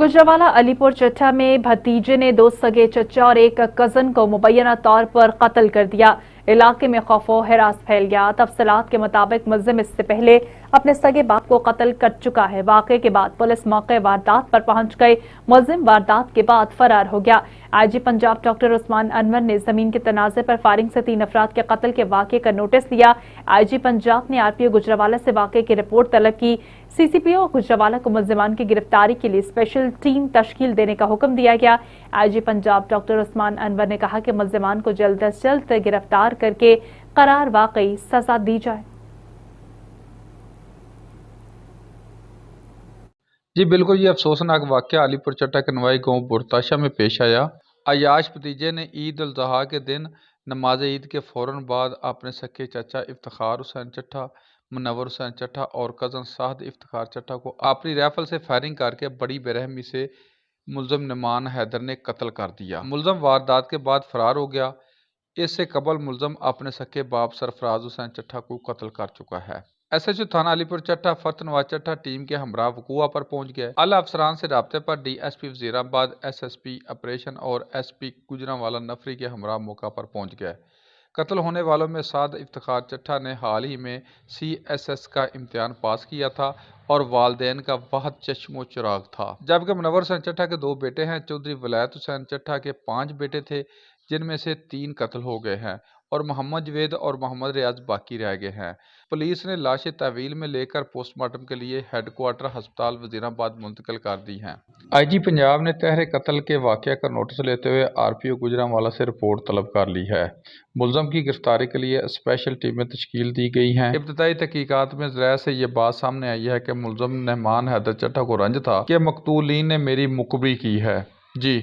गुजरांवाला अलीपुर चट्टा में भतीजे ने दो सगे चचा और एक कजन को मुबैना तौर पर कत्ल कर दिया। इलाके में खौफो हिरास फैल गया। तफसीलात के मुताबिक मुल्जिम इससे पहले अपने सगे बाप को कत्ल कर चुका है। वाक़े के बाद पुलिस मौके वारदात पर पहुंच गई। मुल्जिम वारदात के बाद फरार हो गया। आईजी पंजाब डॉक्टर उस्मान अनवर ने जमीन के तनाजे पर फायरिंग से 3 अफराद के कत्ल के वाक़े का नोटिस लिया। आईजी पंजाब ने आरपीओ गुजरांवाला से वाक़े की रिपोर्ट तलब की। सीसीपीओ गुजरांवाला को मुल्जिमान की गिरफ्तारी के लिए स्पेशल टीम तश्कील देने का हुक्म दिया गया। आईजी पंजाब डॉक्टर उस्मान अनवर ने कहा कि मुल्जिमान को जल्द अज जल्द गिरफ्तार करके करार वाकई सजा दी जाए। जी बिल्कुल, ये अफसोसनाक वाक़या अलीपुर चट्टा के नवाई गांव बुरताशा में पेश आया। अयाश भतीजे ने ईद उल अज़हा के दिन नमाज ईद के फ़ौरन बाद अपने सके चाचा इफ्तिखार हुसैन चट्टा, मुनव्वर हुसैन चट्टा और कज़न साहद इफ्तिखार चट्टा को अपनी राइफल से फायरिंग करके बड़ी बेरहमी से मुल्ज़िम नमान हैदर ने कत्ल कर दिया। मुल्ज़िम वारदात के बाद फरार हो गया। इससे कबल मुल्ज़िम अपने सके बाप सरफराज हुसैन चट्टा को कत्ल कर चुका है। एसएचओ थाना अलीपुर चट्टा फत नवाज चट्टा टीम के हमरा वकूआ पर पहुंच गए। आला अफसरान से राब्ते पर डीएसपी वजीराबाद, एसएसपी ऑपरेशन और एसपी गुजरांवाला नफरी के हमरा मौका पर पहुंच गए। कत्ल होने वालों में साद इफ्तिखार चट्टा ने हाल ही में CSS का इम्तिहान पास किया था और वालदेन का वाहद चश्मो चिराग था। जबकि मुनव्वर हुसैन चट्टा के 2 बेटे हैं। चौधरी वलायत हुसैन चट्टा के 5 बेटे थे, जिनमें से 3 कत्ल हो गए हैं और मोहम्मद जवेद और मोहम्मद रियाज बाकी रह गए हैं। पुलिस ने लाशें तहवील में लेकर पोस्टमार्टम के लिए हेडक्वार्टर अस्पताल वजीराबाद मुंतकिल कर दी हैं। आईजी पंजाब ने तहरे कत्ल के वाक़या का नोटिस लेते हुए आरपीओ गुजरांवाला से रिपोर्ट तलब कर ली है। मुल्ज़िम की गिरफ्तारी के लिए स्पेशल टीमें तश्कील दी गई हैं। इब्तदाई तहकीकात में ज़राए से ये बात सामने आई है कि मुल्ज़िम नमान हैदर चट्टा को रंज था कि मकतूलीन ने मेरी मुकबरी की है। जी।